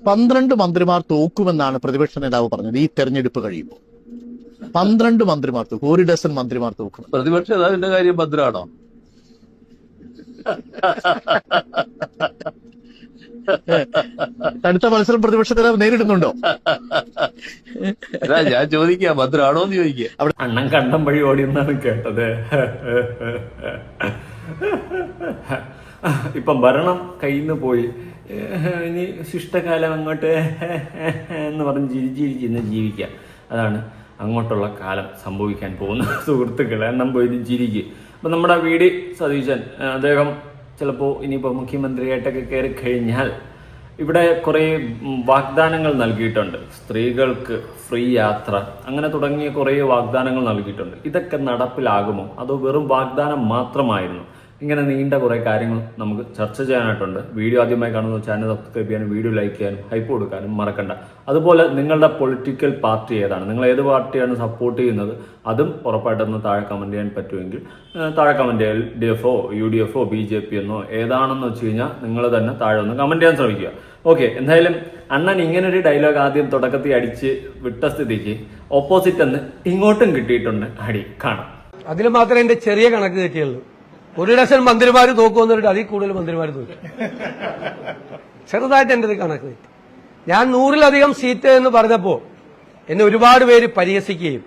12 മന്ത്രിമാർ തോക്കുമെന്നാണ് പ്രതിപക്ഷ നേതാവ് പറഞ്ഞത്. ഈ തെരഞ്ഞെടുപ്പ് കഴിയുമ്പോൾ 12 മന്ത്രിമാർ തോക്കും, 1 ഡസൻ മന്ത്രിമാർ തോക്കും. പ്രതിപക്ഷ നേതാവിന്റെ കാര്യം ഭദ്രാണോ? അടുത്ത മത്സരം പ്രതിപക്ഷ നേതാവ് നേരിടുന്നുണ്ടോ? ഞാൻ ചോദിക്കുക, ഭദ്രാണോ എന്ന് ചോദിക്കുക. അണ്ണൻ കണ്ടം വഴി ഓടിയെന്നാണ് കേട്ടത്. ഇപ്പം ഭരണം കയ്യിൽ നിന്ന് പോയി, ഇനി ശിഷ്ടകാലം അങ്ങോട്ട് എന്ന് പറഞ്ഞ് ചിരിച്ചിരിച്ചിന്ന് ജീവിക്കാം. അതാണ് അങ്ങോട്ടുള്ള കാലം സംഭവിക്കാൻ പോകുന്ന സുഹൃത്തുക്കളെ. എണ്ണം പോയി ചിരിക്കുക. അപ്പം നമ്മുടെ വി.ഡി. സതീശൻ അദ്ദേഹം ചിലപ്പോൾ ഇനിയിപ്പോൾ മുഖ്യമന്ത്രിയായിട്ടൊക്കെ കയറി കഴിഞ്ഞാൽ ഇവിടെ കുറേ വാഗ്ദാനങ്ങൾ നൽകിയിട്ടുണ്ട്. സ്ത്രീകൾക്ക് ഫ്രീ യാത്ര, അങ്ങനെ തുടങ്ങിയ കുറേ വാഗ്ദാനങ്ങൾ നൽകിയിട്ടുണ്ട്. ഇതൊക്കെ നടപ്പിലാകുമോ അതോ വെറും വാഗ്ദാനം മാത്രമായിരുന്നു? ഇങ്ങനെ നീണ്ട കുറേ കാര്യങ്ങൾ നമുക്ക് ചർച്ച ചെയ്യാനായിട്ടുണ്ട്. വീഡിയോ ആദ്യമായി കാണുന്ന ചാനൽ സബ്സ്ക്രൈബ് ചെയ്യാനും വീഡിയോ ലൈക്ക് ചെയ്യാനും ഹൈപ്പ് കൊടുക്കാനും മറക്കണ്ട. അതുപോലെ നിങ്ങളുടെ പൊളിറ്റിക്കൽ പാർട്ടി ഏതാണ്, നിങ്ങൾ ഏത് പാർട്ടിയാണ് സപ്പോർട്ട് ചെയ്യുന്നത്, അതും ഉറപ്പായിട്ടൊന്ന് താഴെ കമൻറ്റ് ചെയ്യാൻ പറ്റുമെങ്കിൽ താഴെ കമൻറ്റ് ചെയ്യുക. LDF-ഓ UDF-ഓ BJP എന്നോ ഏതാണെന്ന് വെച്ച് കഴിഞ്ഞാൽ നിങ്ങൾ തന്നെ താഴെ ഒന്ന് കമൻറ്റ് ചെയ്യാൻ ശ്രമിക്കുക. ഓക്കെ, എന്തായാലും അണ്ണൻ ഇങ്ങനൊരു ഡയലോഗ് ആദ്യം തുടക്കത്തിൽ അടിച്ച് വിട്ട സ്ഥിതിക്ക് ഓപ്പോസിറ്റ് എന്ന് ഇങ്ങോട്ടും കിട്ടിയിട്ടുണ്ട് അടി. കാണാം. അതിൽ മാത്രമേ എന്റെ ചെറിയ കണക്ക് തെറ്റിയുള്ളൂ. 1 ഡസൻ മന്ത്രിമാർ തോക്കുമെന്നിട്ട് അതിൽ കൂടുതൽ മന്ത്രിമാർ തോക്കും. ചെറുതായിട്ട് എന്റെ കണക്ക് തെറ്റി. ഞാൻ 100-ലധികം സീറ്റ് എന്ന് പറഞ്ഞപ്പോ എന്നെ ഒരുപാട് പേര് പരിഹസിക്കുകയും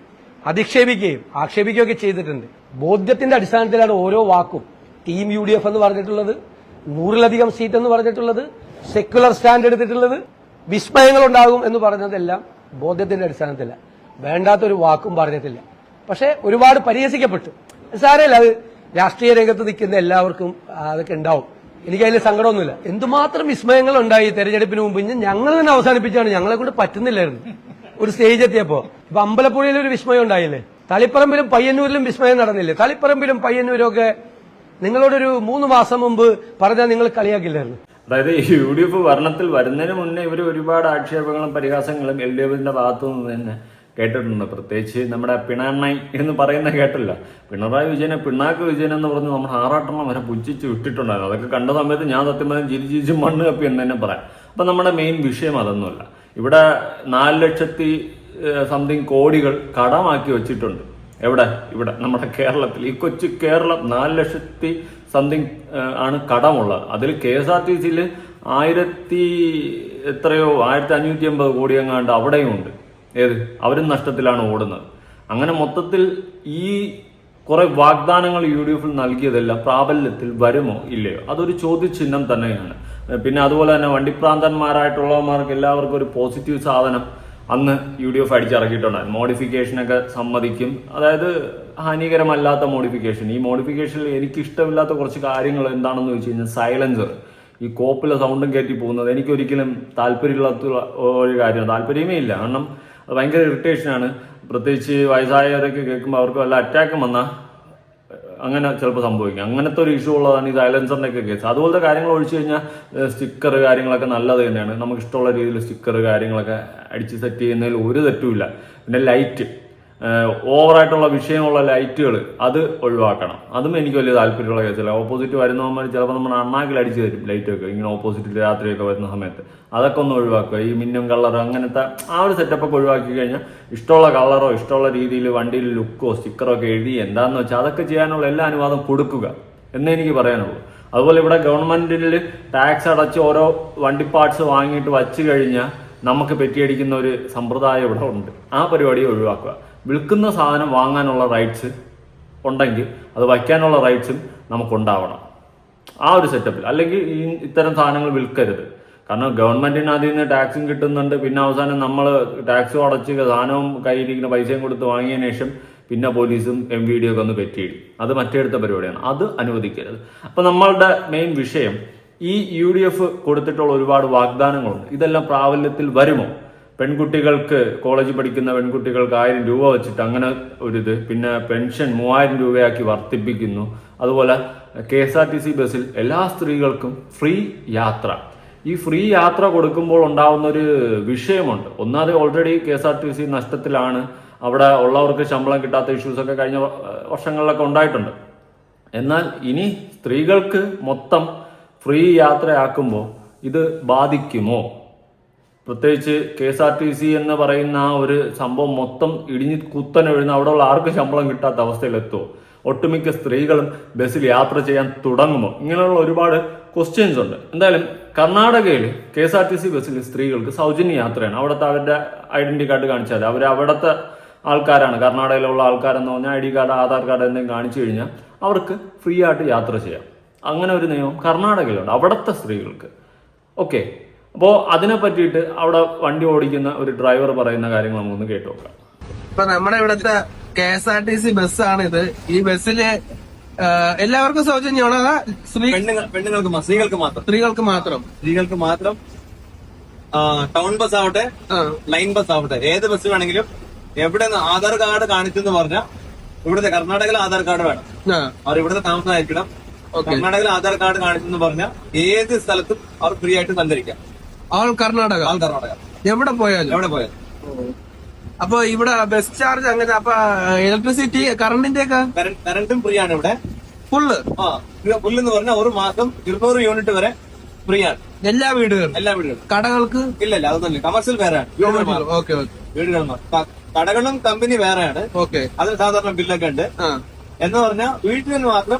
അധിക്ഷേപിക്കുകയും ആക്ഷേപിക്കുകയൊക്കെ ചെയ്തിട്ടുണ്ട്. ബോധ്യത്തിന്റെ അടിസ്ഥാനത്തിലാണ് ഓരോ വാക്കും. ടീം UDF എന്ന് പറഞ്ഞിട്ടുള്ളത്, 100-ലധികം സീറ്റ് എന്ന് പറഞ്ഞിട്ടുള്ളത്, സെക്യുലർ സ്റ്റാൻഡ് എടുത്തിട്ടുള്ളത്, വിസ്മയങ്ങൾ ഉണ്ടാകും എന്ന് പറഞ്ഞതെല്ലാം ബോധ്യത്തിന്റെ അടിസ്ഥാനത്തില്ല. വേണ്ടാത്തൊരു വാക്കും പറഞ്ഞിട്ടില്ല. പക്ഷെ ഒരുപാട് പരിഹസിക്കപ്പെട്ടു. സാരമില്ല, അത് രാഷ്ട്രീയ രംഗത്ത് നിൽക്കുന്ന എല്ലാവർക്കും അതൊക്കെ ഉണ്ടാവും. എനിക്കതിൽ സങ്കടമൊന്നുമില്ല. എന്തുമാത്രം വിസ്മയങ്ങൾ ഉണ്ടായി തെരഞ്ഞെടുപ്പിന് മുമ്പ്. ഞങ്ങൾ തന്നെ അവസാനിപ്പിച്ചാണ്, ഞങ്ങളെ കൊണ്ട് പറ്റുന്നില്ലായിരുന്നു ഒരു സ്റ്റേജ് എത്തിയപ്പോ. ഇപ്പൊ അമ്പലപ്പുഴയിൽ ഒരു വിസ്മയം ഉണ്ടായില്ലേ, തളിപ്പറമ്പിലും പയ്യന്നൂരിലും വിസ്മയം നടന്നില്ലേ. തളിപ്പറമ്പിലും പയ്യന്നൂരും ഒക്കെ നിങ്ങളോടൊരു 3 മാസം മുമ്പ് പറഞ്ഞാൽ നിങ്ങൾ കളിയാക്കില്ലായിരുന്നു. അതായത് UDF ഭരണത്തിൽ വരുന്നതിന് മുന്നേ ഇവർ ഒരുപാട് ആക്ഷേപങ്ങളും പരിഹാസങ്ങളും LDF-ന്റെ ഭാഗത്തു നിന്ന് തന്നെ കേട്ടിട്ടുണ്ട്. പ്രത്യേകിച്ച് നമ്മുടെ പിണറായി എന്ന് പറയുന്ന കേട്ടില്ല, പിണറായി വിജയനെ പിണ്ണാക്ക് വിജയൻ എന്ന് പറഞ്ഞ് നമ്മൾ 6 വരെ പുച്ഛിച്ച് വിട്ടിട്ടുണ്ടായിരുന്നു. അതൊക്കെ കണ്ട സമയത്ത് ഞാൻ സത്യം പറഞ്ഞാൽ ചിരിച്ച് മണ്ണ് കപ്പി എന്ന് തന്നെ പറയാം. അപ്പൊ നമ്മുടെ മെയിൻ വിഷയം അതൊന്നുമല്ല. ഇവിടെ 4 ലക്ഷത്തി സംതിങ് കോടികൾ കടമാക്കി വെച്ചിട്ടുണ്ട്. എവിടെ? ഇവിടെ നമ്മുടെ കേരളത്തിൽ, ഈ കൊച്ചു കേരളം 4 ലക്ഷത്തി സംതിങ് ആണ് കടമുള്ളത്. അതിൽ KSRTC-യിൽ 1550 കോടി എങ്ങാണ്ട് അവിടെയും ഉണ്ട്. ഏത്? അവരും നഷ്ടത്തിലാണ് ഓടുന്നത്. അങ്ങനെ മൊത്തത്തിൽ ഈ കുറെ വാഗ്ദാനങ്ങൾ UDF നൽകിയതെല്ലാം പ്രാബല്യത്തിൽ വരുമോ ഇല്ലയോ, അതൊരു ചോദ്യചിഹ്നം തന്നെയാണ്. പിന്നെ അതുപോലെ തന്നെ വണ്ടിപ്രാന്തന്മാരായിട്ടുള്ളവന്മാർക്ക് എല്ലാവർക്കും ഒരു പോസിറ്റീവ് സാധനം അന്ന് UDF അടിച്ചിറക്കിയിട്ടുണ്ടായിരുന്നു. മോഡിഫിക്കേഷനൊക്കെ സമ്മതിക്കും, അതായത് ഹാനികരമല്ലാത്ത മോഡിഫിക്കേഷൻ. ഈ മോഡിഫിക്കേഷനിൽ എനിക്ക് ഇഷ്ടമില്ലാത്ത കുറച്ച് കാര്യങ്ങൾ എന്താണെന്ന് വെച്ച് കഴിഞ്ഞാൽ സൈലൻസർ, ഈ കോപ്പിലെ സൗണ്ടും കയറ്റി പോകുന്നത് എനിക്കൊരിക്കലും താല്പര്യമില്ലാത്ത ഒരു കാര്യമാണ്. താല്പര്യമേ ഇല്ല. കാരണം അത് ഭയങ്കര ഇറിറ്റേഷനാണ്. പ്രത്യേകിച്ച് വയസ്സായവരൊക്കെ കേൾക്കുമ്പോൾ അവർക്ക് വല്ല അറ്റാക്കും വന്നാൽ അങ്ങനെ ചിലപ്പോൾ സംഭവിക്കും. അങ്ങനത്തെ ഒരു ഇഷ്യൂ ഉള്ളതാണ് ഈ സൈലൻസറിൻ്റെ ഒക്കെ കേസ്. അതുപോലത്തെ കാര്യങ്ങൾ ഒഴിച്ചു കഴിഞ്ഞാൽ സ്റ്റിക്കർ കാര്യങ്ങളൊക്കെ നല്ലത് തന്നെയാണ്. നമുക്ക് ഇഷ്ടമുള്ള രീതിയിൽ സ്റ്റിക്കർ കാര്യങ്ങളൊക്കെ അടിച്ച് സെറ്റ് ചെയ്യുന്നതിൽ ഒരു തെറ്റുമില്ല. പിന്നെ ലൈറ്റ്, ഓവറായിട്ടുള്ള വിഷയമുള്ള ലൈറ്റുകൾ അത് ഒഴിവാക്കണം. അതും എനിക്ക് വലിയ താല്പര്യമുള്ള കേസല്ല. ഓപ്പോസിറ്റ് വരുന്നവന്മാർ ചിലപ്പോൾ നമ്മുടെ അണ്ണാക്കിൽ അടിച്ചു തരും ലൈറ്റൊക്കെ, ഇങ്ങനെ ഓപ്പോസിറ്റ് രാത്രിയൊക്കെ വരുന്ന സമയത്ത്. അതൊക്കെ ഒന്ന് ഒഴിവാക്കുക. ഈ മിന്നും കളർ അങ്ങനത്തെ ആ ഒരു സെറ്റപ്പൊക്കെ ഒഴിവാക്കി കഴിഞ്ഞാൽ ഇഷ്ടമുള്ള കളറോ ഇഷ്ടമുള്ള രീതിയിൽ വണ്ടിയിൽ ലുക്കോ സ്റ്റിക്കറോ ഒക്കെ എഴുതി എന്താണെന്ന് വെച്ചാൽ അതൊക്കെ ചെയ്യാനുള്ള എല്ലാ അനുവാദം കൊടുക്കുക എന്നേ എനിക്ക് പറയാനുള്ളൂ. അതുപോലെ ഇവിടെ ഗവൺമെന്റിൽ ടാക്സ് അടച്ച് ഓരോ വണ്ടി പാർട്സ് വാങ്ങിയിട്ട് വച്ചു കഴിഞ്ഞാൽ നമുക്ക് പെറ്റിയടിക്കുന്ന ഒരു സമ്പ്രദായം ഇവിടെ ഉണ്ട്. ആ പരിപാടി ഒഴിവാക്കുക. വിൽക്കുന്ന സാധനം വാങ്ങാനുള്ള റൈറ്റ്സ് ഉണ്ടെങ്കിൽ അത് വയ്ക്കാനുള്ള റൈറ്റ്സും നമുക്കുണ്ടാവണം ആ ഒരു സെറ്റപ്പിൽ. അല്ലെങ്കിൽ ഇത്തരം സാധനങ്ങൾ വിൽക്കരുത്. കാരണം ഗവൺമെന്റിന് അതിൽ നിന്ന് ടാക്സും കിട്ടുന്നുണ്ട്. പിന്നെ അവസാനം നമ്മൾ ടാക്സും അടച്ച് സാധനവും കയ്യിലിരിക്കുന്ന പൈസയും കൊടുത്ത് വാങ്ങിയതിനു ശേഷം പിന്നെ പോലീസും MVD ഒക്കെ ഒന്ന് പെറ്റിയിടും. അത് മറ്റേടുത്ത പരിപാടിയാണ്. അത് അനുവദിക്കരുത്. അപ്പൊ നമ്മളുടെ മെയിൻ വിഷയം ഈ UDF കൊടുത്തിട്ടുള്ള ഒരുപാട് വാഗ്ദാനങ്ങളുണ്ട്. ഇതെല്ലാം പ്രാബല്യത്തിൽ വരുമോ? പെൺകുട്ടികൾക്ക്, കോളേജിൽ പഠിക്കുന്ന പെൺകുട്ടികൾക്ക് 1000 രൂപ വെച്ചിട്ട് അങ്ങനെ ഒരിത്. പിന്നെ പെൻഷൻ 3000 രൂപയാക്കി വർദ്ധിപ്പിക്കുന്നു. അതുപോലെ KSRTC ബസ്സിൽ എല്ലാ സ്ത്രീകൾക്കും ഫ്രീ യാത്ര. ഈ ഫ്രീ യാത്ര കൊടുക്കുമ്പോൾ ഉണ്ടാവുന്ന ഒരു വിഷയമുണ്ട്. ഒന്നാമത് ഓൾറെഡി KSRTC നഷ്ടത്തിലാണ്. അവിടെ ഉള്ളവർക്ക് ശമ്പളം കിട്ടാത്ത ഇഷ്യൂസൊക്കെ കഴിഞ്ഞ വർഷങ്ങളിലൊക്കെ ഉണ്ടായിട്ടുണ്ട്. എന്നാൽ ഇനി സ്ത്രീകൾക്ക് മൊത്തം ഫ്രീ യാത്രയാക്കുമ്പോൾ ഇത് ബാധിക്കുമോ? പ്രത്യേകിച്ച് KSRTC എന്ന് പറയുന്ന ആ ഒരു സംഭവം മൊത്തം ഇടിഞ്ഞ് കുത്തനെ വീഴുന്ന അവിടെയുള്ള ആർക്കും ശമ്പളം കിട്ടാത്ത അവസ്ഥയിലെത്തുമോ? ഒട്ടുമിക്ക സ്ത്രീകളും ബസ്സിൽ യാത്ര ചെയ്യാൻ തുടങ്ങുമോ? ഇങ്ങനെയുള്ള ഒരുപാട് ക്വസ്റ്റ്യൻസ് ഉണ്ട്. എന്തായാലും കർണാടകയിൽ KSRTC ബസ്സിൽ സ്ത്രീകൾക്ക് സൗജന്യ യാത്രയാണ്. അവിടുത്തെ അവരുടെ ഐഡന്റിറ്റി കാർഡ് കാണിച്ചാൽ അവർ അവിടുത്തെ ആൾക്കാരാണ്, കർണാടകയിലുള്ള ആൾക്കാരെന്ന് പറഞ്ഞാൽ ID കാർഡ്, ആധാർ കാർഡ് എന്തെങ്കിലും കാണിച്ചു കഴിഞ്ഞാൽ അവർക്ക് ഫ്രീ ആയിട്ട് യാത്ര ചെയ്യാം. അങ്ങനെ ഒരു നിയമം കർണാടകയിലുണ്ട് അവിടുത്തെ സ്ത്രീകൾക്ക്. ഓക്കെ, അപ്പോൾ അതിനെ പറ്റിയിട്ട് അവിടെ വണ്ടി ഓടിക്കുന്ന ഒരു ഡ്രൈവർ പറയുന്ന കാര്യങ്ങൾ നമുക്കൊന്ന് കേട്ടു നോക്കാം. ഇപ്പൊ നമ്മുടെ ഇവിടുത്തെ KSRTC ബസ്സാണിത്. ഈ ബസ്സില് എല്ലാവർക്കും സൗജന്യമാണോ? അതാ സ്ത്രീകൾക്ക് മാത്രം ടൗൺ ബസ് ആവട്ടെ, ലൈൻ ബസ് ആവട്ടെ, ഏത് ബസ് വേണമെങ്കിലും എവിടെ ആധാർ കാർഡ് കാണിച്ചെന്ന് പറഞ്ഞാൽ ഇവിടുത്തെ കർണാടകയിലെ ആധാർ കാർഡ് വേണം. അവർ ഇവിടുത്തെ താമസമായിരിക്കണം. കർണാടകയിലെ ആധാർ കാർഡ് കാണിച്ചെന്ന് പറഞ്ഞാൽ ഏത് സ്ഥലത്തും അവർ ഫ്രീ ആയിട്ട് സഞ്ചരിക്കാം. ആൾ കർണാടക എവിടെ പോയാലും. അപ്പൊ ഇവിടെ ബസ് ചാർജ് അങ്ങനെ, അപ്പൊ ഇലക്ട്രിസിറ്റി കറണ്ടിന്റെ ഒക്കെ കറണ്ടും ഫ്രീ ആണ് ഇവിടെ. ഫുള്ള് എന്ന് പറഞ്ഞാൽ ഒരു മാസം 200 യൂണിറ്റ് വരെ ഫ്രീ ആണ്. എല്ലാ വീടുകളും കടകൾക്ക് ഇല്ല അതൊന്നുമില്ല. കമേഴ്സ്യൽ വേറെയാണ്. വീടുകൾ കടകളും കമ്പനി വേറെയാണ്. അതിന് സാധാരണ ബില്ലൊക്കെ ഉണ്ട്. എന്ന് പറഞ്ഞാൽ വീട്ടിൽ മാത്രം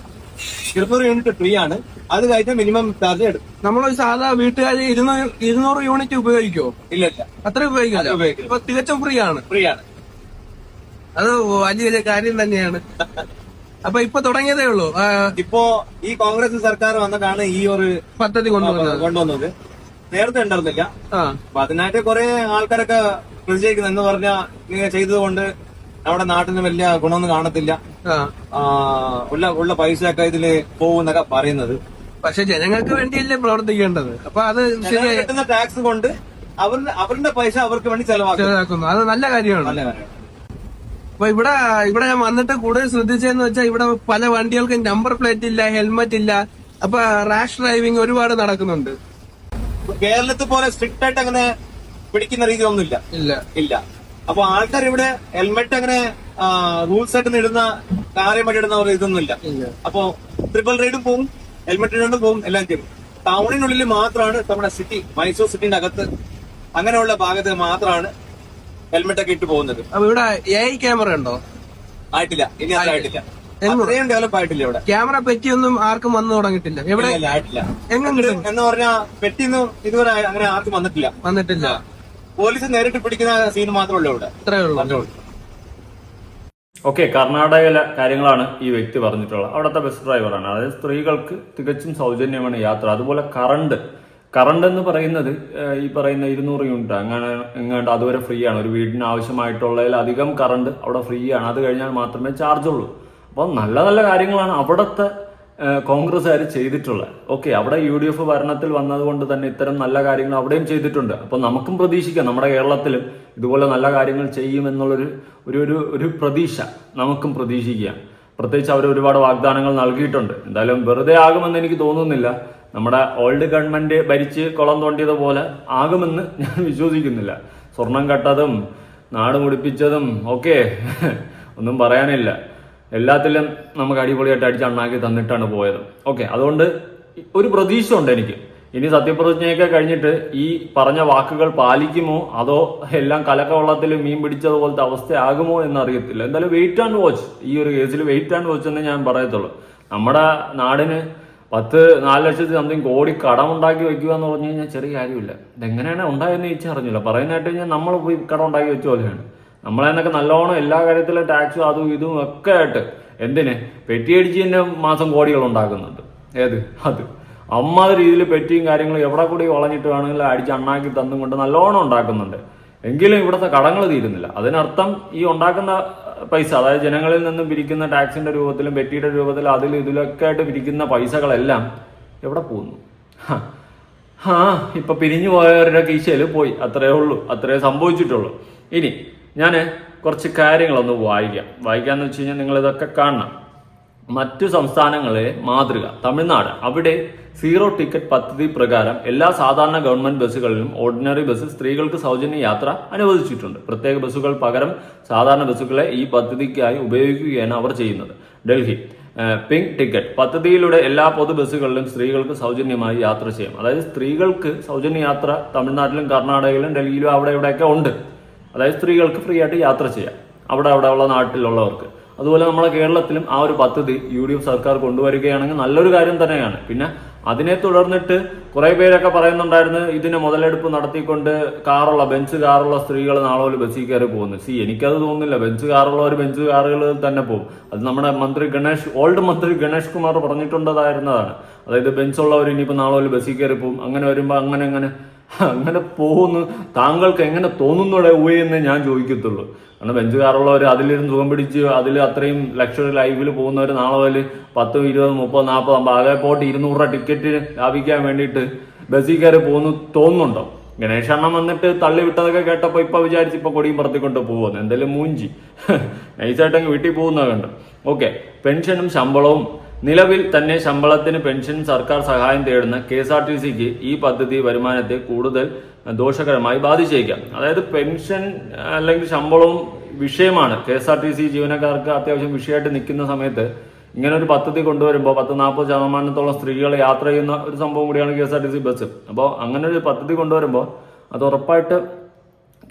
200 യൂണിറ്റ് ഫ്രീ ആണ്. അത് കഴിഞ്ഞാൽ മിനിമം ചാർജ് എടുക്കും. നമ്മളൊരു സാധാ വീട്ടുകാർ 200 യൂണിറ്റ് ഉപയോഗിക്കുമോ? ഇല്ല അത്ര ഉപയോഗിക്കില്ല. ഇപ്പൊ തികച്ചും ഫ്രീ ആണ്. അത് വലിയ കാര്യം തന്നെയാണ്. അപ്പൊ ഇപ്പൊ തുടങ്ങിയതേ ഉള്ളൂ. ഇപ്പോ ഈ കോൺഗ്രസ് സർക്കാർ വന്നിട്ടാണ് ഈ ഒരു പദ്ധതി കൊണ്ടുവന്നത്. നേരത്തെ ഉണ്ടായിരുന്നില്ല. അപ്പൊ അതിനായിട്ട് കുറെ ആൾക്കാരൊക്കെ പ്രതിഷേധിക്കുന്നു. എന്ന് പറഞ്ഞാൽ ഇങ്ങനെ ചെയ്തതുകൊണ്ട് നമ്മുടെ നാട്ടിന് വലിയ ഗുണമൊന്നും കാണത്തില്ല, ഉള്ള പൈസ ഒക്കെ ഇതില് പോകുന്നൊക്കെ പറയുന്നത്. പക്ഷെ ജനങ്ങൾക്ക് വേണ്ടിയല്ലേ പ്രവർത്തിക്കേണ്ടത്. അപ്പൊ അത് കിട്ടുന്ന ടാക്സ് കൊണ്ട് അവരുടെ പൈസ അവർക്ക് വേണ്ടി ചെലവാക്കുന്നു. അത് നല്ല കാര്യമാണ്. അപ്പൊ ഇവിടെ ഞാൻ വന്നിട്ട് കൂടുതൽ ശ്രദ്ധിച്ചതെന്ന് വെച്ചാൽ ഇവിടെ പല വണ്ടികൾക്കും നമ്പർ പ്ലേറ്റ് ഇല്ല, ഹെൽമറ്റ് ഇല്ല. അപ്പൊ റാഷ് ഡ്രൈവിംഗ് ഒരുപാട് നടക്കുന്നുണ്ട്. കേരളത്തിൽ പോലെ സ്ട്രിക്റ്റ് ആയിട്ട് അങ്ങനെ പിടിക്കുന്ന രീതിയൊന്നുമില്ല. ഇല്ല. അപ്പൊ ആൾക്കാർ ഇവിടെ ഹെൽമെറ്റ് അങ്ങനെ റൂൾസ് ആയിട്ട് ഇടുന്ന കാര്യമായിട്ട് ഇടുന്ന ഒരു ഇതൊന്നും ഇല്ല. അപ്പൊ ട്രിപ്പിൾ റൈഡും പോകും, ഹെൽമെറ്റ് ഇടുന്നും പോകും, എല്ലാം ചെയ്യും. ടൗണിനുള്ളിൽ മാത്രമാണ് നമ്മുടെ സിറ്റി, മൈസൂർ സിറ്റിന്റെ അകത്ത് അങ്ങനെയുള്ള ഭാഗത്ത് മാത്രമാണ് ഹെൽമെറ്റ് ഒക്കെ ഇട്ട് പോകുന്നത്. അപ്പൊ ഇവിടെ AI ക്യാമറ ഉണ്ടോ? ആയിട്ടില്ല, ഇനി അതായിട്ടില്ല. അത്രയും ഡെവലപ്പ് ആയിട്ടില്ല ഇവിടെ. ക്യാമറ പെറ്റിയൊന്നും ആർക്കും വന്നു തുടങ്ങിയിട്ടില്ല. എവിടെ ആയിട്ടില്ല. എങ്ങനെ എന്ന് പറഞ്ഞാൽ പെറ്റിയൊന്നും ഇതുവരെ അങ്ങനെ ആർക്കും വന്നിട്ടില്ല. പോലീസ് നേരിട്ട് പിടിക്കുന്ന സീൻ മാത്രമേ ഉള്ളൂ ഇവിടെ. അത്രേ ഉള്ളൂ. ഓക്കെ, കർണാടകയിലെ കാര്യങ്ങളാണ് ഈ വ്യക്തി പറഞ്ഞിട്ടുള്ളത്. അവിടുത്തെ ബസ് ഡ്രൈവറാണ്. അതായത് സ്ത്രീകൾക്ക് തികച്ചും സൗജന്യമാണ് യാത്ര. അതുപോലെ കറണ്ട് എന്ന് പറയുന്നത് ഈ പറയുന്ന 200 യൂണിറ്റ് എങ്ങാണ്ട് അതുവരെ ഫ്രീ ആണ്. ഒരു വീടിന് ആവശ്യമായിട്ടുള്ളതിലധികം കറണ്ട് അവിടെ ഫ്രീ ആണ്. അത് കഴിഞ്ഞാൽ മാത്രമേ ചാർജ് ഉള്ളൂ. അപ്പോൾ നല്ല നല്ല കാര്യങ്ങളാണ് അവിടുത്തെ കോൺഗ്രസ്സുകാർ ചെയ്തിട്ടുള്ളത്. ഓക്കെ, അവിടെ UDF ഭരണത്തിൽ വന്നതുകൊണ്ട് തന്നെ ഇത്തരം നല്ല കാര്യങ്ങൾ അവിടെയും ചെയ്തിട്ടുണ്ട്. അപ്പോൾ നമുക്കും പ്രതീക്ഷിക്കാം നമ്മുടെ കേരളത്തിലും ഇതുപോലെ നല്ല കാര്യങ്ങൾ ചെയ്യുമെന്നുള്ളൊരു ഒരു പ്രതീക്ഷ നമുക്കും പ്രതീക്ഷിക്കാം. പ്രത്യേകിച്ച് അവർ ഒരുപാട് വാഗ്ദാനങ്ങൾ നൽകിയിട്ടുണ്ട്. എന്തായാലും വെറുതെ ആകുമെന്ന് എനിക്ക് തോന്നുന്നില്ല. നമ്മുടെ ഓൾഡ് ഗവൺമെന്റ് ഭരിച്ച് കുളം തോണ്ടിയതുപോലെ ആകുമെന്ന് ഞാൻ വിശ്വസിക്കുന്നില്ല. സ്വർണം കട്ടതും നാട് മുടിപ്പിച്ചതും ഒക്കെ ഒന്നും പറയാനില്ല. എല്ലാത്തിലും നമുക്ക് അടിപൊളിയായിട്ട് അടിച്ചണ്ണാക്കി തന്നിട്ടാണ് പോയത്. ഓക്കെ, അതുകൊണ്ട് ഒരു പ്രതീക്ഷ ഉണ്ട് എനിക്ക്. ഇനി സത്യപ്രതിജ്ഞയൊക്കെ കഴിഞ്ഞിട്ട് ഈ പറഞ്ഞ വാക്കുകൾ പാലിക്കുമോ അതോ എല്ലാം കലക്കവെള്ളത്തിൽ മീൻ പിടിച്ചതുപോലത്തെ അവസ്ഥയാകുമോ എന്നറിയത്തില്ല. എന്തായാലും വെയിറ്റ് ആൻഡ് വാച്ച്. ഈ ഒരു കേസിൽ വെയിറ്റ് ആൻഡ് വാച്ച് എന്നേ ഞാൻ പറയത്തുള്ളൂ. നമ്മുടെ നാടിന് 4 ലക്ഷത്തി സംതിങ് കോടി കടമുണ്ടാക്കി വെക്കുക എന്ന് പറഞ്ഞു കഴിഞ്ഞാൽ ചെറിയ കാര്യമില്ല. ഇതെങ്ങനെയാണ് ഉണ്ടായെന്ന് ചോദിച്ചാൽ അറിഞ്ഞില്ല. പറയുന്നതായിട്ട് കഴിഞ്ഞാൽ നമ്മൾ പോയി കടം ഉണ്ടാക്കി വെച്ച പോലെയാണ്. നമ്മളെന്നൊക്കെ നല്ലോണം എല്ലാ കാര്യത്തിലും ടാക്സും അതും ഇതും ഒക്കെ ആയിട്ട് എന്തിന് പെറ്റിയടിച്ച് തന്നെ മാസം കോടികൾ ഉണ്ടാക്കുന്നുണ്ട്. അത് അമ്മാതിരി രീതിയിൽ പെറ്റിയും കാര്യങ്ങളും എവിടെ കൂടി വളഞ്ഞിട്ട് വേണമെങ്കിലും അടിച്ച് അണ്ണാക്കി തന്നും കൊണ്ട് നല്ലോണം ഉണ്ടാക്കുന്നുണ്ട്. എങ്കിലും ഇവിടുത്തെ കടങ്ങൾ തീരുന്നില്ല. അതിനർത്ഥം ഈ ഉണ്ടാക്കുന്ന പൈസ, അതായത് ജനങ്ങളിൽ നിന്നും പിരിക്കുന്ന ടാക്സിന്റെ രൂപത്തിലും പെറ്റിയുടെ രൂപത്തിലും അതിലും ഇതിലൊക്കെ ആയിട്ട് പിരിക്കുന്ന പൈസകളെല്ലാം എവിടെ പോകുന്നു? ഇപ്പൊ പിരിഞ്ഞു പോയവരുടെ കീശയിൽ പോയി. അത്രേ ഉള്ളൂ, അത്രേ സംഭവിച്ചിട്ടുള്ളൂ. ഇനി ഞാൻ കുറച്ച് കാര്യങ്ങളൊന്ന് വായിക്കാന്ന് വെച്ച് കഴിഞ്ഞാൽ നിങ്ങൾ ഇതൊക്കെ കാണണം. മറ്റു സംസ്ഥാനങ്ങളെ മാതൃക തമിഴ്നാട്. അവിടെ 0 ടിക്കറ്റ് പദ്ധതി പ്രകാരം എല്ലാ സാധാരണ ഗവൺമെന്റ് ബസ്സുകളിലും ഓർഡിനറി ബസ് സ്ത്രീകൾക്ക് സൗജന്യ യാത്ര അനുവദിച്ചിട്ടുണ്ട്. പ്രത്യേക ബസ്സുകൾ പകരം സാധാരണ ബസ്സുകളെ ഈ പദ്ധതിക്കായി ഉപയോഗിക്കുകയാണ് അവർ ചെയ്യുന്നത്. ഡൽഹി പിങ്ക് ടിക്കറ്റ് പദ്ധതിയിലൂടെ എല്ലാ പൊതു ബസ്സുകളിലും സ്ത്രീകൾക്ക് സൗജന്യമായി യാത്ര ചെയ്യാം. അതായത് സ്ത്രീകൾക്ക് സൗജന്യ യാത്ര തമിഴ്നാട്ടിലും കർണാടകയിലും ഡൽഹിയിലും അവിടെ ഇവിടെയൊക്കെ ഉണ്ട്. അതായത് സ്ത്രീകൾക്ക് ഫ്രീ ആയിട്ട് യാത്ര ചെയ്യാം അവിടെ ഉള്ള നാട്ടിലുള്ളവർക്ക്. അതുപോലെ നമ്മുടെ കേരളത്തിലും ആ ഒരു പദ്ധതി UDF സർക്കാർ കൊണ്ടുവരികയാണെങ്കിൽ നല്ലൊരു കാര്യം തന്നെയാണ്. പിന്നെ അതിനെ തുടർന്നിട്ട് കുറെ പേരൊക്കെ പറയുന്നുണ്ടായിരുന്നു ഇതിന് മുതലെടുപ്പ് നടത്തിക്കൊണ്ട് ബെഞ്ച് കാറുള്ള സ്ത്രീകൾ നാളെ ബസ്സിൽ കയറി പോകുന്നു. എനിക്കത് തോന്നുന്നില്ല. ബെഞ്ച് കാറുകൾ തന്നെ പോകും. അത് നമ്മുടെ ഓൾഡ് മന്ത്രി ഗണേഷ് കുമാർ പറഞ്ഞിട്ടുണ്ടായിരുന്നതാണ്. അതായത് ബെഞ്ചുള്ളവർ ഇനിയിപ്പോൾ നാളെ ബസ്സിൽ കയറി പോകും. അങ്ങനെ വരുമ്പോൾ അങ്ങനെ പോകുന്നു. താങ്കൾക്ക് എങ്ങനെ തോന്നുന്നൂടെ എന്ന് ഞാൻ ചോദിക്കത്തുള്ളൂ. കാരണം ബെഞ്ച് കാറുള്ളവർ അതിലിരുന്ന് സുഖം പിടിച്ച് അതിൽ അത്രയും ലക്ഷറി ലൈഫിൽ പോകുന്നവർ നാളെ മുതൽ 10, 20, 30, 40 ആകെ പോട്ട് 200 രൂപ ടിക്കറ്റ് ലാഭിക്കാൻ വേണ്ടിയിട്ട് ബസ്സിൽ കയറി തോന്നുന്നുണ്ടോ? ഗണേഷ് അണ്ണൻ വന്നിട്ട് തള്ളി വിട്ടതൊക്കെ കേട്ടപ്പോൾ ഇപ്പൊ വിചാരിച്ച് ഇപ്പൊ കൊടിയും പറത്തിക്കൊണ്ട് പോകുന്നു. എന്തായാലും മൂഞ്ചി നൈസായിട്ടങ്ങ് വീട്ടിൽ പോകുന്നത് കണ്ടു. ഓക്കെ, പെൻഷനും ശമ്പളവും നിലവിൽ തന്നെ ശമ്പളത്തിന് പെൻഷൻ സർക്കാർ സഹായം തേടുന്ന KSRTCക്ക് ഈ പദ്ധതി വരുമാനത്തെ കൂടുതൽ ദോഷകരമായി ബാധിച്ചേക്കാം. അതായത് പെൻഷൻ അല്ലെങ്കിൽ ശമ്പളവും വിഷയമാണ്. KSRTC ജീവനക്കാർക്ക് അത്യാവശ്യം വിഷയമായിട്ട് നിൽക്കുന്ന സമയത്ത് ഇങ്ങനെ ഒരു പദ്ധതി കൊണ്ടുവരുമ്പോൾ 40% സ്ത്രീകൾ യാത്ര ചെയ്യുന്ന ഒരു സംഭവം കൂടിയാണ് KSRTC ബസ്. അപ്പോൾ അങ്ങനെ ഒരു പദ്ധതി കൊണ്ടുവരുമ്പോൾ അത് ഉറപ്പായിട്ട്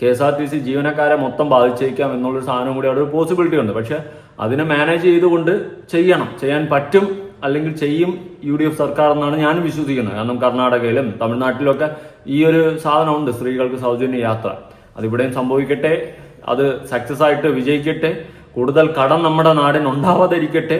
KSRTC ജീവനക്കാരെ മൊത്തം ബാധിച്ചേക്കാം എന്നുള്ളൊരു സാധനം കൂടി അവിടെ ഒരു പോസിബിലിറ്റി ഉണ്ട്. പക്ഷെ അതിനെ മാനേജ് ചെയ്തുകൊണ്ട് ചെയ്യാൻ പറ്റും, അല്ലെങ്കിൽ ചെയ്യും UDF സർക്കാർ എന്നാണ് ഞാൻ വിശ്വസിക്കുന്നത്. കാരണം കർണാടകയിലും തമിഴ്നാട്ടിലൊക്കെ ഈ ഒരു സാധനമുണ്ട്, സ്ത്രീകൾക്ക് സൗജന്യ യാത്ര. അതിവിടെയും സംഭവിക്കട്ടെ, അത് സക്സസ് ആയിട്ട് വിജയിക്കട്ടെ, കൂടുതൽ കടം നമ്മുടെ നാടിന് ഉണ്ടാവാതിരിക്കട്ടെ,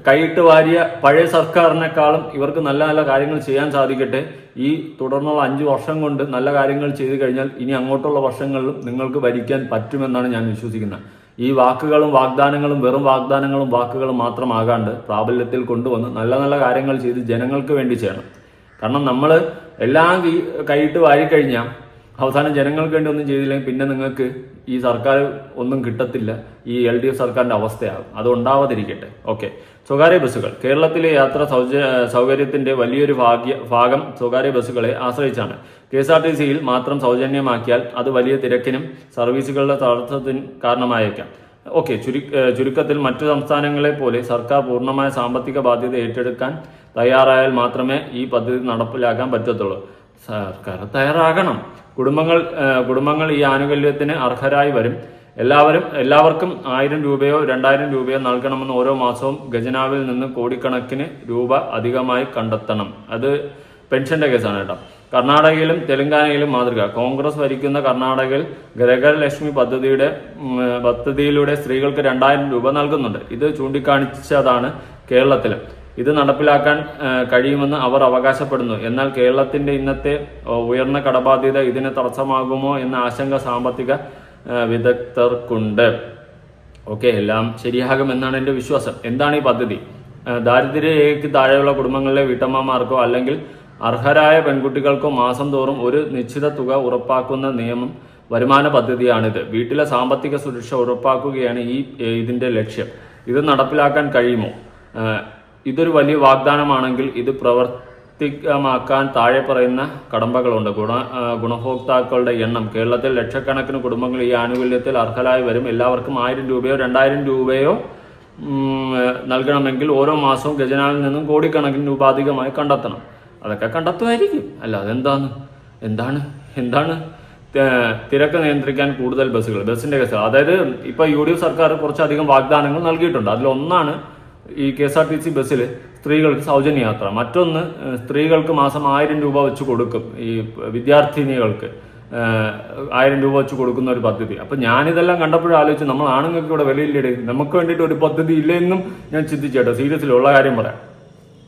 കൈയിട്ട് വാരിയ പഴയ സർക്കാരിനേക്കാളും ഇവർക്ക് നല്ല നല്ല കാര്യങ്ങൾ ചെയ്യാൻ സാധിക്കട്ടെ. ഈ തുടർന്നുള്ള 5 വർഷം കൊണ്ട് നല്ല കാര്യങ്ങൾ ചെയ്തു കഴിഞ്ഞാൽ ഇനി അങ്ങോട്ടുള്ള വർഷങ്ങളിലും നിങ്ങൾക്ക് ഭരിക്കാൻ പറ്റുമെന്നാണ് ഞാൻ വിശ്വസിക്കുന്നത്. ഈ വാക്കുകളും വാഗ്ദാനങ്ങളും വെറും വാഗ്ദാനങ്ങളും വാക്കുകളും മാത്രമാകാണ്ട് പ്രാബല്യത്തിൽ കൊണ്ടുവന്ന് നല്ല നല്ല കാര്യങ്ങൾ ചെയ്ത് ജനങ്ങൾക്ക് വേണ്ടി ചെയ്യണം. കാരണം നമ്മൾ എല്ലാം കൈയിട്ട് വാരിക്കഴിഞ്ഞാൽ അവസാനം ജനങ്ങൾക്ക് വേണ്ടി ഒന്നും ചെയ്തില്ലെങ്കിൽ പിന്നെ നിങ്ങൾക്ക് ഈ സർക്കാർ ഒന്നും കിട്ടത്തില്ല. ഈ LDF സർക്കാരിന്റെ അവസ്ഥയാകും. അത് ഉണ്ടാവാതിരിക്കട്ടെ. ഓക്കെ, സ്വകാര്യ ബസ്സുകൾ. കേരളത്തിലെ യാത്രാ സൗകര്യത്തിന്റെ വലിയൊരു ഭാഗം സ്വകാര്യ ബസ്സുകളെ ആശ്രയിച്ചാണ്. KSRTCയിൽ മാത്രം സൗജന്യമാക്കിയാൽ അത് വലിയ തിരക്കിനും സർവീസുകളുടെ തടസ്സത്തിനും കാരണമായേക്കാം. ഓക്കെ, ചുരുക്കത്തിൽ മറ്റു സംസ്ഥാനങ്ങളെ പോലെ സർക്കാർ പൂർണ്ണമായ സാമ്പത്തിക ബാധ്യത ഏറ്റെടുക്കാൻ തയ്യാറായാൽ മാത്രമേ ഈ പദ്ധതി നടപ്പിലാക്കാൻ പറ്റത്തുള്ളൂ. സർക്കാർ തയ്യാറാകണം. കുടുംബങ്ങൾ ഈ ആനുകൂല്യത്തിന് അർഹരായി വരും. എല്ലാവർക്കും 1000 രൂപയോ 2000 രൂപയോ നൽകണമെന്ന് ഓരോ മാസവും ഖജനാവിൽ നിന്ന് കോടിക്കണക്കിന് രൂപ അധികമായി കണ്ടെത്തണം. അത് പെൻഷന്റെ കേസാണ് കേട്ടോ. കർണാടകയിലും തെലങ്കാനയിലും മാതൃക. കോൺഗ്രസ് ഭരിക്കുന്ന കർണാടകയിൽ ഗൃഹലക്ഷ്മി പദ്ധതിയിലൂടെ സ്ത്രീകൾക്ക് 2000 രൂപ നൽകുന്നുണ്ട്. ഇത് ചൂണ്ടിക്കാണിച്ചതാണ് കേരളത്തിലും. ഇത് നടപ്പിലാക്കാൻ കഴിയുമെന്ന് അവർ അവകാശപ്പെടുന്നു. എന്നാൽ കേരളത്തിന്റെ ഇന്നത്തെ ഉയർന്ന കടബാധ്യത ഇതിന് തടസ്സമാകുമോ എന്ന ആശങ്ക സാമ്പത്തിക വിദഗ്ധർക്കുണ്ട്. ഓക്കെ, എല്ലാം ശരിയാകുമെന്നാണ് എൻ്റെ വിശ്വാസം. എന്താണ് ഈ പദ്ധതി? ദാരിദ്ര്യരേഖയ്ക്ക് താഴെയുള്ള കുടുംബങ്ങളിലെ വീട്ടമ്മമാർക്കോ അല്ലെങ്കിൽ അർഹരായ പെൺകുട്ടികൾക്കോ മാസം തോറും ഒരു നിശ്ചിത തുക ഉറപ്പാക്കുന്ന വരുമാന പദ്ധതിയാണിത്. വീട്ടിലെ സാമ്പത്തിക സുരക്ഷ ഉറപ്പാക്കുകയാണ് ഇതിന്റെ ലക്ഷ്യം. ഇത് നടപ്പിലാക്കാൻ കഴിയുമോ? ഇതൊരു വലിയ വാഗ്ദാനമാണെങ്കിൽ ഇത് പ്രവർത്തികമാക്കാൻ താഴെ പറയുന്ന കടമ്പകളുണ്ട്. ഗുണഭോക്താക്കളുടെ എണ്ണം. കേരളത്തിൽ ലക്ഷക്കണക്കിന് കുടുംബങ്ങൾ ഈ ആനുകൂല്യത്തിൽ അർഹരായി വരും. എല്ലാവർക്കും 1000 രൂപയോ 2000 രൂപയോ നൽകണമെങ്കിൽ ഓരോ മാസവും ഖജനാവിൽ നിന്നും കോടിക്കണക്കിന് രൂപ അധികമായി കണ്ടെത്തണം. അതൊക്കെ കണ്ടെത്തുമായിരിക്കും. അല്ല എന്താണ് തിരക്ക് നിയന്ത്രിക്കാൻ കൂടുതൽ ബസ്സിന്റെ കേസുകൾ. അതായത് ഇപ്പൊ UDF സർക്കാർ കുറച്ചധികം വാഗ്ദാനങ്ങൾ നൽകിയിട്ടുണ്ട്. അതിലൊന്നാണ് ഈ KSRTC ബസ്സിൽ സ്ത്രീകൾക്ക് സൗജന്യ യാത്ര. മറ്റൊന്ന്, സ്ത്രീകൾക്ക് മാസം 1000 രൂപ വെച്ച് കൊടുക്കും. ഈ വിദ്യാർത്ഥിനികൾക്ക് 1000 രൂപ വെച്ച് കൊടുക്കുന്ന ഒരു പദ്ധതി. അപ്പൊ ഞാനിതെല്ലാം കണ്ടപ്പോഴും ആലോചിച്ച്, നമ്മൾ ആണുങ്ങൾക്ക് ഇവിടെ വിലയില്ലേ, നമുക്ക് വേണ്ടിയിട്ട് ഒരു പദ്ധതി ഇല്ലെന്നും ഞാൻ ചിന്തിച്ചേട്ടോ. സീരിയസ്ലി ഉള്ള കാര്യം പറയാം.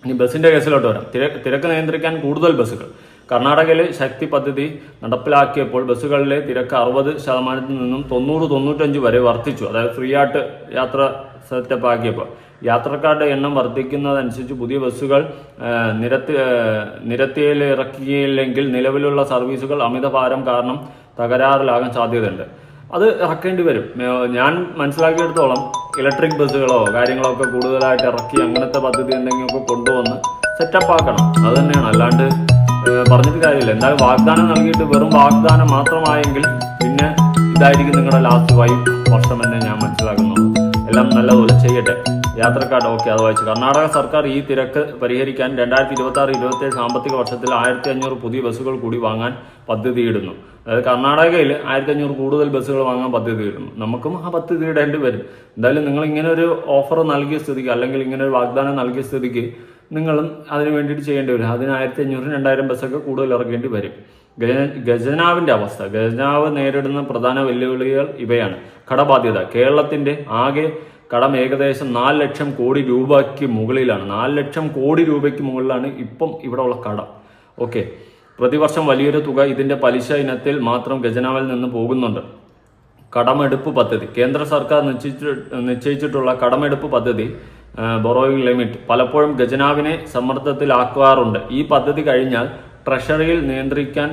ഇനി ബസ്സിന്റെ കേസിലോട്ട് വരാം. തിരക്ക് നിയന്ത്രിക്കാൻ കൂടുതൽ ബസ്സുകൾ. കർണാടകയിലെ ശക്തി പദ്ധതി നടപ്പിലാക്കിയപ്പോൾ ബസ്സുകളിലെ തിരക്ക് 60% നിന്നും 90-95 വരെ വർദ്ധിച്ചു. അതായത് ഫ്രീ ആയിട്ട് യാത്ര സെറ്റപ്പ് ആക്കിയപ്പോൾ യാത്രക്കാരുടെ എണ്ണം വർദ്ധിക്കുന്നതനുസരിച്ച് പുതിയ ബസ്സുകൾ നിരത്തിയിൽ ഇറക്കിയില്ലെങ്കിൽ നിലവിലുള്ള സർവീസുകൾ അമിതഭാരം കാരണം തകരാറിലാകാൻ സാധ്യതയുണ്ട്. അത് ഇറക്കേണ്ടി വരും. ഞാൻ മനസ്സിലാക്കിയെടുത്തോളം ഇലക്ട്രിക് ബസ്സുകളോ കാര്യങ്ങളോ ഒക്കെ കൂടുതലായിട്ട് ഇറക്കി അങ്ങനത്തെ പദ്ധതി എന്തെങ്കിലുമൊക്കെ കൊണ്ടുവന്ന് സെറ്റപ്പ് ആക്കണം. അത് തന്നെയാണ്. അല്ലാണ്ട് പറഞ്ഞിട്ട് കാര്യമില്ല. എന്തായാലും വാഗ്ദാനം നൽകിയിട്ട് വെറും വാഗ്ദാനം മാത്രമായെങ്കിൽ പിന്നെ ഇതായിരിക്കും നിങ്ങളുടെ ലാസ്റ്റ് 5 വർഷം എന്ന് ഞാൻ മനസ്സിലാക്കുന്നു. എല്ലാം നല്ലപോലെ ചെയ്യട്ടെ. യാത്രക്കാർ ഓക്കെ അത് വായിച്ചു. കർണാടക സർക്കാർ ഈ തിരക്ക് പരിഹരിക്കാൻ 2026-27 സാമ്പത്തിക വർഷത്തിൽ 1500 പുതിയ ബസ്സുകൾ കൂടി വാങ്ങാൻ പദ്ധതിയിടുന്നു. അതായത് കർണാടകയിൽ 1500 കൂടുതൽ ബസ്സുകൾ വാങ്ങാൻ പദ്ധതിയിടുന്നു. നമുക്കും ആ പദ്ധതി ഇടേണ്ടി വരും. എന്തായാലും നിങ്ങൾ ഇങ്ങനെ ഒരു ഓഫർ നൽകിയ സ്ഥിതിക്ക്, അല്ലെങ്കിൽ ഇങ്ങനെ ഒരു വാഗ്ദാനം നൽകിയ സ്ഥിതിക്ക് നിങ്ങളും അതിന് വേണ്ടിയിട്ട് ചെയ്യേണ്ടി വരും. അതിന് 1500-2000 ബസ്സൊക്കെ കൂടുതൽ ഇറക്കേണ്ടി വരും. ഖജനാവിന്റെ അവസ്ഥ, ഖജനാവ് നേരിടുന്ന പ്രധാന വെല്ലുവിളികൾ ഇവയാണ്. കടബാധ്യത. കേരളത്തിന്റെ ആകെ കടം ഏകദേശം 4 ലക്ഷം കോടി രൂപയ്ക്ക് മുകളിലാണ്. 4 ലക്ഷം കോടി രൂപയ്ക്ക് മുകളിലാണ് ഇപ്പം ഇവിടെ ഉള്ള കടം. ഓക്കെ, പ്രതിവർഷം വലിയൊരു തുക ഇതിന്റെ പലിശ ഇനത്തിൽ മാത്രം ഖജനാവിൽ നിന്ന് പോകുന്നുണ്ട്. കടമെടുപ്പ് പദ്ധതി. കേന്ദ്ര സർക്കാർ നിശ്ചയിച്ചിട്ടുള്ള കടമെടുപ്പ് പദ്ധതി, ബൊറോയിങ് ലിമിറ്റ്, പലപ്പോഴും ഖജനാവിനെ സമ്മർദ്ദത്തിലാക്കാറുണ്ട്. ഈ പദ്ധതി കഴിഞ്ഞാൽ ട്രഷറിയിൽ നിയന്ത്രിക്കാൻ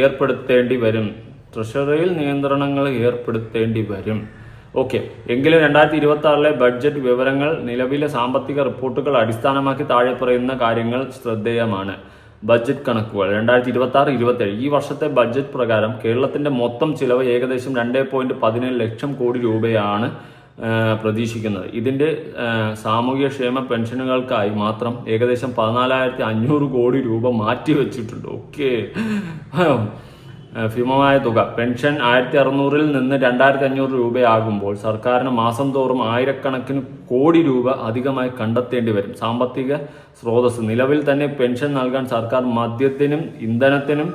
ഏർപ്പെടുത്തേണ്ടി വരും. ട്രഷറിയിൽ നിയന്ത്രണങ്ങൾ ഏർപ്പെടുത്തേണ്ടി വരും. ഓക്കെ, എങ്കിലും 2026 ബഡ്ജറ്റ് വിവരങ്ങൾ നിലവിലെ സാമ്പത്തിക റിപ്പോർട്ടുകൾ അടിസ്ഥാനമാക്കി താഴെ പറയുന്ന കാര്യങ്ങൾ ശ്രദ്ധേയമാണ്. ബഡ്ജറ്റ് കണക്കുകൾ 2026-27 ഈ വർഷത്തെ ബഡ്ജറ്റ് പ്രകാരം കേരളത്തിന്റെ മൊത്തം ചിലവ് ഏകദേശം 2.17 ലക്ഷം കോടി രൂപയാണ് പ്രതീക്ഷിക്കുന്നത്. ഇതിന്റെ സാമൂഹ്യക്ഷേമ പെൻഷനുകൾക്കായി മാത്രം ഏകദേശം 14,500 കോടി രൂപ മാറ്റിവെച്ചിട്ടുണ്ട്. ഓക്കെ, ഭീമമായ തുക. പെൻഷൻ 1600-ൽ നിന്ന് 2500 രൂപയാകുമ്പോൾ സർക്കാരിന് മാസം തോറും ആയിരക്കണക്കിന് കോടി രൂപ അധികമായി കണ്ടെത്തേണ്ടി വരും. സാമ്പത്തിക സ്രോതസ്. നിലവിൽ തന്നെ പെൻഷൻ നൽകാൻ സർക്കാർ മദ്യത്തിനും ഇന്ധനത്തിനും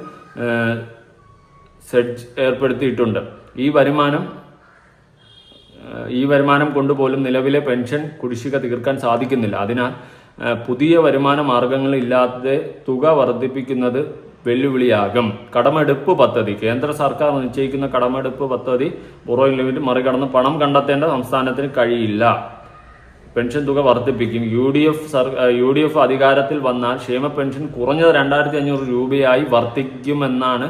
സെഡ്ജ് ഏർപ്പെടുത്തിയിട്ടുണ്ട്. ഈ വരുമാനം കൊണ്ടുപോലും നിലവിലെ പെൻഷൻ കുടിശ്ശിക തീർക്കാൻ സാധിക്കുന്നില്ല. അതിനാൽ പുതിയ വരുമാന മാർഗങ്ങളില്ലാതെ തുക വർദ്ധിപ്പിക്കുന്നത് വെല്ലുവിളിയാകും. കടമെടുപ്പ് പദ്ധതി. കേന്ദ്ര സർക്കാർ നിശ്ചയിക്കുന്ന കടമെടുപ്പ് പദ്ധതി ബൊറോയിങ് ലിമിറ്റ് മറികടന്ന് പണം കണ്ടെത്തേണ്ട സംസ്ഥാനത്തിന് കഴിയില്ല. പെൻഷൻ തുക വർദ്ധിപ്പിക്കും. UDF അധികാരത്തിൽ വന്നാൽ ക്ഷേമ പെൻഷൻ കുറഞ്ഞത് 2,500 രൂപയായി വർദ്ധിക്കുമെന്നാണ്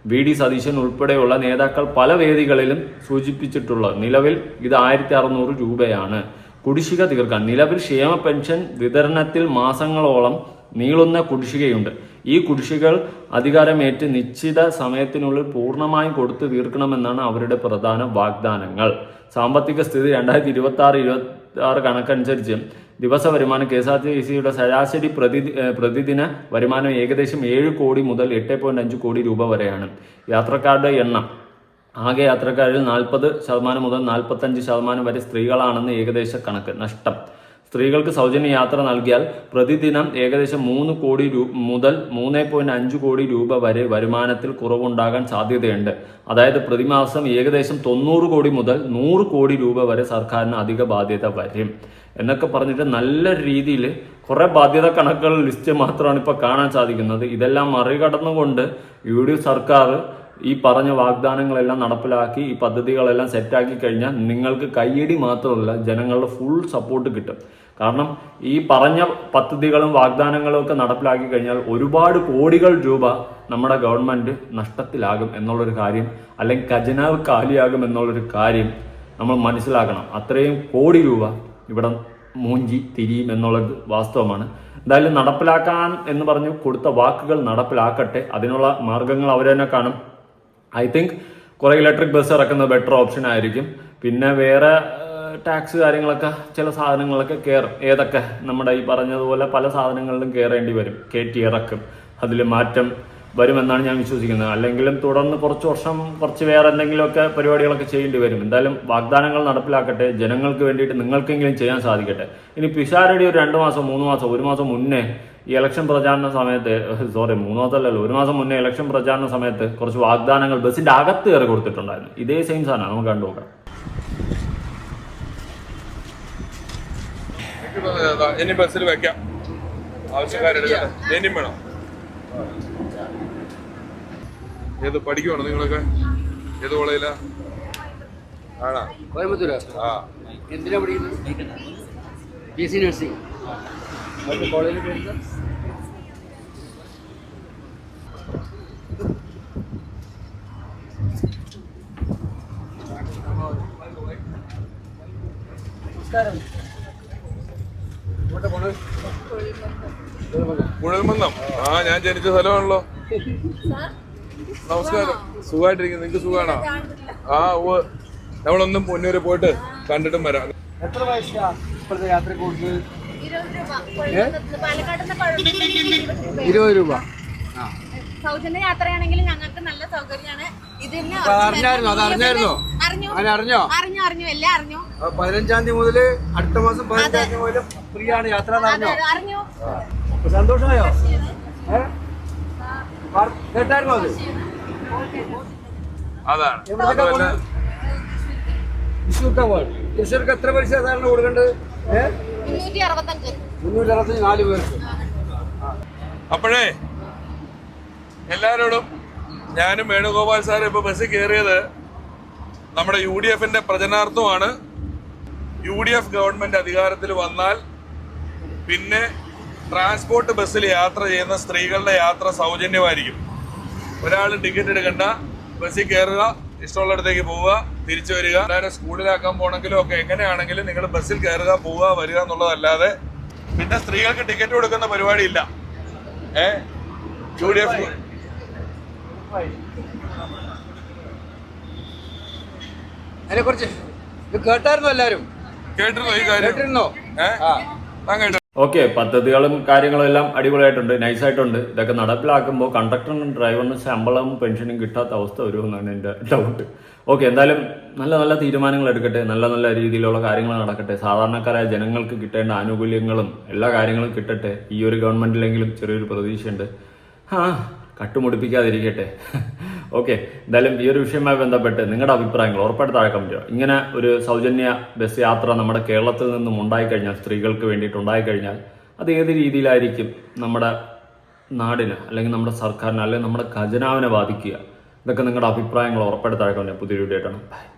VD സതീശൻ ഉൾപ്പെടെയുള്ള നേതാക്കൾ പല വേദികളിലും സൂചിപ്പിച്ചിട്ടുള്ളത്. നിലവിൽ ഇത് 1,600 രൂപയാണ്. കുടിശ്ശിക തീർക്കാൻ. നിലവിൽ ക്ഷേമ പെൻഷൻ വിതരണത്തിൽ മാസങ്ങളോളം നീളുന്ന കുടിശ്ശികയുണ്ട്. ഈ കുടിശ്ശികൾ അധികാരമേറ്റ് നിശ്ചിത സമയത്തിനുള്ളിൽ പൂർണ്ണമായും കൊടുത്തു തീർക്കണമെന്നാണ് അവരുടെ പ്രധാന വാഗ്ദാനങ്ങൾ. സാമ്പത്തിക സ്ഥിതി 2026 കണക്കനുസരിച്ച് ദിവസ വരുമാനം KSRTCയുടെ ശരാശരി പ്രതിദിന വരുമാനം ഏകദേശം 7 കോടി മുതൽ 8.5 കോടി രൂപ വരെയാണ്. യാത്രക്കാരുടെ എണ്ണം. ആകെ യാത്രക്കാരിൽ 40% മുതൽ 45% വരെ സ്ത്രീകളാണെന്ന് ഏകദേശ കണക്ക്. നഷ്ടം. സ്ത്രീകൾക്ക് സൗജന്യ യാത്ര നൽകിയാൽ പ്രതിദിനം ഏകദേശം 3 കോടി മുതൽ 3.5 കോടി രൂപ വരെ വരുമാനത്തിൽ കുറവുണ്ടാകാൻ സാധ്യതയുണ്ട്. അതായത് പ്രതിമാസം ഏകദേശം 90 കോടി മുതൽ 100 കോടി രൂപ വരെ സർക്കാരിന് അധിക ബാധ്യത വരും എന്നൊക്കെ പറഞ്ഞിട്ട് നല്ല രീതിയിൽ കുറെ ബാധ്യത കണക്കുകൾ ലിസ്റ്റ് മാത്രമാണ് ഇപ്പോൾ കാണാൻ സാധിക്കുന്നത്. ഇതെല്ലാം മറികടന്നുകൊണ്ട് UDF സർക്കാർ ഈ പറഞ്ഞ വാഗ്ദാനങ്ങളെല്ലാം നടപ്പിലാക്കി ഈ പദ്ധതികളെല്ലാം സെറ്റാക്കി കഴിഞ്ഞാൽ നിങ്ങൾക്ക് കയ്യടി മാത്രമല്ല ജനങ്ങളുടെ ഫുൾ സപ്പോർട്ട് കിട്ടും. കാരണം ഈ പറഞ്ഞ പദ്ധതികളും വാഗ്ദാനങ്ങളും ഒക്കെ നടപ്പിലാക്കി കഴിഞ്ഞാൽ ഒരുപാട് കോടികൾ രൂപ നമ്മുടെ ഗവൺമെന്റ് നഷ്ടത്തിലാകും എന്നുള്ളൊരു കാര്യം, അല്ലെങ്കിൽ ഖജനാവ് കാലിയാകും എന്നുള്ളൊരു കാര്യം നമ്മൾ മനസ്സിലാക്കണം. അത്രയും കോടി രൂപ ഇവിടെ മൂഞ്ചി തിരിയും എന്നുള്ളത് വാസ്തവമാണ്. എന്തായാലും നടപ്പിലാക്കാൻ എന്ന് പറഞ്ഞു കൊടുത്ത വാക്കുകൾ നടപ്പിലാക്കട്ടെ. അതിനുള്ള മാർഗങ്ങൾ അവർ തന്നെ കാണും. ഐ തിങ്ക് കുറെ ഇലക്ട്രിക് ബസ് ഇറക്കുന്നത് ബെറ്റർ ഓപ്ഷൻ ആയിരിക്കും. പിന്നെ വേറെ ടാക്സ് കാര്യങ്ങളൊക്കെ ചില സാധനങ്ങളൊക്കെ കയറും. ഏതൊക്കെ നമ്മുടെ ഈ പറഞ്ഞതുപോലെ പല സാധനങ്ങളിലും കയറേണ്ടി വരും. കയറ്റി ഇറക്കും. അതിൽ മാറ്റം വരുമെന്നാണ് ഞാൻ വിശ്വസിക്കുന്നത്. അല്ലെങ്കിലും തുടർന്ന് കുറച്ച് വേറെ എന്തെങ്കിലുമൊക്കെ പരിപാടികളൊക്കെ ചെയ്യേണ്ടി വരും. എന്തായാലും വാഗ്ദാനങ്ങൾ നടപ്പിലാക്കട്ടെ. ജനങ്ങൾക്ക് വേണ്ടിയിട്ട് നിങ്ങൾക്കെങ്കിലും ചെയ്യാൻ സാധിക്കട്ടെ. ഇനി പിഷാരടി ഒരു 2 മാസം 3 മാസം 1 മാസം മുന്നേ ഈ ഇലക്ഷൻ പ്രചാരണ സമയത്ത് 3 മാസമല്ലല്ലോ 1 മാസം മുന്നേ ഇലക്ഷൻ പ്രചാരണ സമയത്ത് കുറച്ച് വാഗ്ദാനങ്ങൾ ബസ്സിന്റെ അകത്ത് കയറി കൊടുത്തിട്ടുണ്ടായിരുന്നു. ഇതേ സെയിം സാധനം നമുക്ക് കണ്ടുനോക്കാം. ഇനി ബസ്സിൽ വെക്കാം. ആവശ്യക്കാരെടുക്കാം. ഇനിയും വേണം. ഏത് പഠിക്കുവാണോ നിങ്ങളൊക്കെ? ഏത് കോളേജിലാ? ആണോ? കോയമ്പത്തൂരാ? ആ. എന്തിനാ പഠിക്കുന്നത്? BSc nursing. കോളേജിൽ പഠിക്കുന്നത്? കുഴൽമന്നം. ആ, ഞാൻ ജനിച്ച സ്ഥലമാണല്ലോ. നമസ്കാരം. സുഖമായിട്ടിരിക്കുന്നു. നിങ്ങൾക്ക് സുഖമാണോ? ആ, നമ്മളൊന്നും പൊന്നൂര് പോയിട്ട് കണ്ടിട്ടും വരാം. എത്ര പൈസ ഇപ്പോഴത്തെ യാത്ര കൊടുത്തത്? 20 രൂപ. സൗജന്യ യാത്രയാണെങ്കിൽ ഞങ്ങൾക്ക് നല്ല സൗകര്യമാണ്. ഇതിന് അറിഞ്ഞായിരുന്നോ? അത് അറിഞ്ഞായിരുന്നോ? അറിഞ്ഞോ? അറിഞ്ഞു എല്ലാം അറിഞ്ഞു. 15-ാം തീയതി മുതൽ അടുത്ത മാസം 15-ാം തീയതി മുതൽ ഫ്രീ ആണ് യാത്ര. അറിഞ്ഞു. സന്തോഷമായോ? കേട്ടായിരുന്നോ അത്? അതാണ് എവിടേക്കാ പോകുന്നത്? തൃശ്ശൂർക്ക് എത്ര പൈസ സാധാരണ കൊടുക്കേണ്ടത്? 364 പേർക്ക്. അപ്പോഴേ എല്ലാരോടും ഞാനും വേണുഗോപാൽ സാർ ഇപ്പൊ ബസ്സിൽ കയറിയത് നമ്മുടെ UDFന്റെ പ്രചരണാർത്ഥമാണ്. UDF ഗവൺമെന്റ് അധികാരത്തിൽ വന്നാൽ പിന്നെ ട്രാൻസ്പോർട്ട് ബസ്സിൽ യാത്ര ചെയ്യുന്ന സ്ത്രീകളുടെ യാത്ര സൗജന്യമായിരിക്കും. ഒരാൾ ടിക്കറ്റ് എടുക്കണ്ട, ബസ്സിൽ കയറുക, ഇഷ്ടമുള്ളിടത്തേക്ക് പോവുക, തിരിച്ചു വരിക. എല്ലാവരും സ്കൂളിലാക്കാൻ പോകണമെങ്കിലും ഒക്കെ എങ്ങനെയാണെങ്കിലും നിങ്ങൾ ബസ്സിൽ കയറുക, പോവുക, വരിക എന്നുള്ളതല്ലാതെ പിന്നെ സ്ത്രീകൾക്ക് ടിക്കറ്റ് കൊടുക്കുന്ന പരിപാടിയില്ല. UDF അതിനെ കുറിച്ച് ഇത് കേട്ടായിരുന്നോ? എല്ലാരും കേട്ടിരുന്നോ ഈ കാര്യം? കേട്ടിരുന്നോ? താൻ കേട്ടോ? ഓക്കെ, പദ്ധതികളും കാര്യങ്ങളും എല്ലാം അടിപൊളിയായിട്ടുണ്ട്, നൈസായിട്ടുണ്ട്. ഇതൊക്കെ നടപ്പിലാക്കുമ്പോൾ കണ്ടക്ടറിനും ഡ്രൈവറിനും ശമ്പളവും പെൻഷനും കിട്ടാത്ത അവസ്ഥ വരുമെന്നാണ് എൻ്റെ ഡൗട്ട്. ഓക്കെ, എന്തായാലും നല്ല നല്ല തീരുമാനങ്ങൾ എടുക്കട്ടെ, നല്ല നല്ല രീതിയിലുള്ള കാര്യങ്ങൾ നടക്കട്ടെ, സാധാരണക്കാരായ ജനങ്ങൾക്ക് കിട്ടേണ്ട ആനുകൂല്യങ്ങളും എല്ലാ കാര്യങ്ങളും കിട്ടട്ടെ. ഈ ഒരു ഗവൺമെന്റിലെങ്കിലും ചെറിയൊരു പ്രതീക്ഷയുണ്ട്. കട്ടുമുടിപ്പിക്കാതിരിക്കട്ടെ. ഓക്കെ, എന്തായാലും ഈ ഒരു വിഷയവുമായി ബന്ധപ്പെട്ട് നിങ്ങളുടെ അഭിപ്രായങ്ങൾ ഉറപ്പായിട്ട് താഴെ കമന്റ് ചെയ്യുക. ഇങ്ങനെ ഒരു സൗജന്യ ബസ് യാത്ര നമ്മുടെ കേരളത്തിൽ നിന്നും ഉണ്ടായിക്കഴിഞ്ഞാൽ, സ്ത്രീകൾക്ക് വേണ്ടിയിട്ട് ഉണ്ടായിക്കഴിഞ്ഞാൽ, അത് ഏത് രീതിയിലായിരിക്കും നമ്മുടെ നാടിന് അല്ലെങ്കിൽ നമ്മുടെ സർക്കാരിന് അല്ലെങ്കിൽ നമ്മുടെ ഖജനാവിനെ ബാധിക്കുക? ഇതൊക്കെ നിങ്ങളുടെ അഭിപ്രായങ്ങൾ ഉറപ്പായിട്ട് താഴെ കമന്റ് ചെയ്യുക. പുതിയൊരു വീഡിയോ ആയിട്ടാണ്. ബൈ.